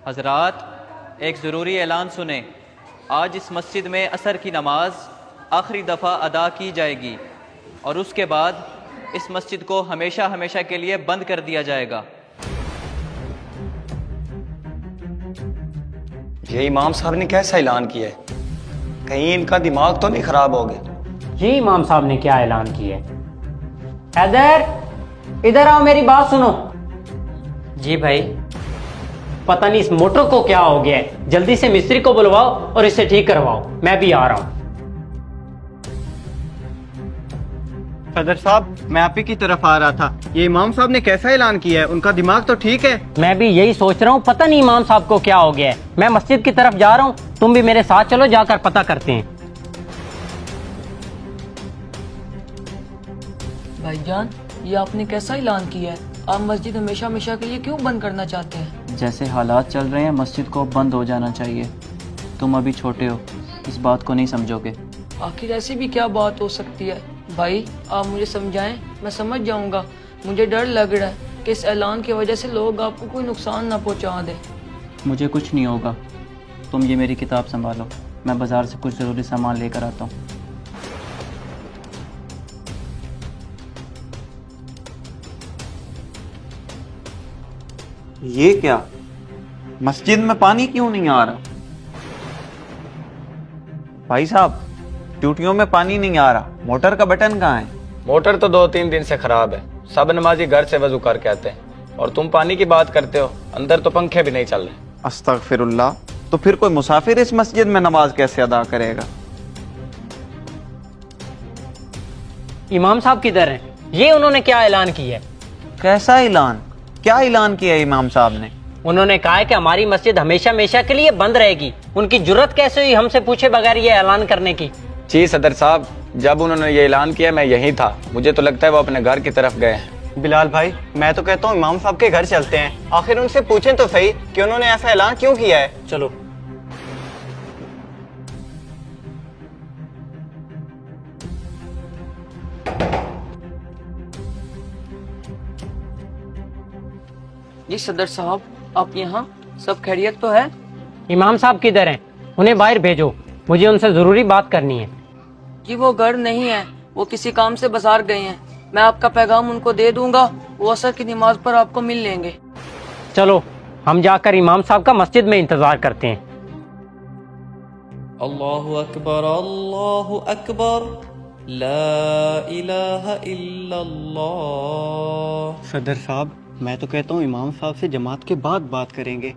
हज़रात, एक ज़रूरी ऐलान सुने। आज इस मस्जिद में असर की नमाज आखिरी दफ़ा अदा की जाएगी और उसके बाद इस मस्जिद को हमेशा हमेशा के लिए बंद कर दिया जाएगा। ये इमाम साहब ने कैसा ऐलान किया है? कहीं इनका दिमाग तो नहीं खराब हो गया? ये इमाम साहब ने क्या ऐलान किया है? हैदर, इधर आओ, मेरी बात सुनो। जी भाई। पता नहीं इस मोटर को क्या हो गया है, जल्दी से मिस्त्री को बुलवाओ और इसे ठीक करवाओ, मैं भी आ रहा हूं। सदर साहब, मैं आप ही की तरफ आ रहा था। ये इमाम साहब ने कैसा ऐलान किया है? उनका दिमाग तो ठीक है? मैं भी यही सोच रहा हूँ, पता नहीं इमाम साहब को क्या हो गया है। मैं मस्जिद की तरफ जा रहा हूँ, तुम भी मेरे साथ चलो, जाकर पता करते हैं। भाईजान, ये आपने कैसा ऐलान किया है? आप मस्जिद हमेशा हमेशा के लिए क्यों बंद करना चाहते हैं? जैसे हालात चल रहे हैं, मस्जिद को बंद हो जाना चाहिए। तुम अभी छोटे हो, इस बात को नहीं समझोगे। आखिर ऐसी भी क्या बात हो सकती है? भाई, आप मुझे समझाएं, मैं समझ जाऊंगा। मुझे डर लग रहा है कि इस ऐलान की वजह से लोग आपको कोई नुकसान ना पहुंचा दें। मुझे कुछ नहीं होगा, तुम ये मेरी किताब संभालो, मैं बाज़ार से कुछ ज़रूरी सामान लेकर आता हूँ। ये क्या, मस्जिद में पानी क्यों नहीं आ रहा? भाई साहब, टूटियों में पानी नहीं आ रहा, मोटर का बटन कहाँ है? मोटर तो 2-3 दिन से खराब है। सब नमाजी घर से वजू करके आते हैं और तुम पानी की बात करते हो। अंदर तो पंखे भी नहीं चल रहे। अस्तगफिरुल्लाह, तो फिर कोई मुसाफिर इस मस्जिद में नमाज कैसे अदा करेगा? इमाम साहब किधर हैं? ये उन्होंने क्या ऐलान किया है? कैसा ऐलान? क्या ऐलान किया है इमाम साहब ने? उन्होंने कहा है कि हमारी मस्जिद हमेशा हमेशा के लिए बंद रहेगी। उनकी जुर्रत कैसे हुई हमसे पूछे बगैर ये ऐलान करने की? जी सदर साहब, जब उन्होंने ये ऐलान किया मैं यहीं था। मुझे तो लगता है वो अपने घर की तरफ गए हैं। बिलाल भाई, मैं तो कहता हूँ इमाम साहब के घर चलते हैं, आखिर उनसे पूछें तो सही कि उन्होंने ऐसा ऐलान क्यों किया है। चलो। जी सदर साहब, आप यहाँ? सब खैरियत तो है? इमाम साहब किधर हैं? उन्हें बाहर भेजो, मुझे उनसे जरूरी बात करनी है। जी वो घर नहीं है, वो किसी काम से बाजार गए हैं। मैं आपका पैगाम उनको दे दूंगा, वो असर की नमाज पर आपको मिल लेंगे। चलो, हम जाकर इमाम साहब का मस्जिद में इंतजार करते हैं। अल्लाहु अकबर, अल्लाहु अकबर, ला इलाहा इल्लल्लाह। सदर साहब, मैं तो कहता हूँ इमाम साहब से जमात के बाद बात करेंगे।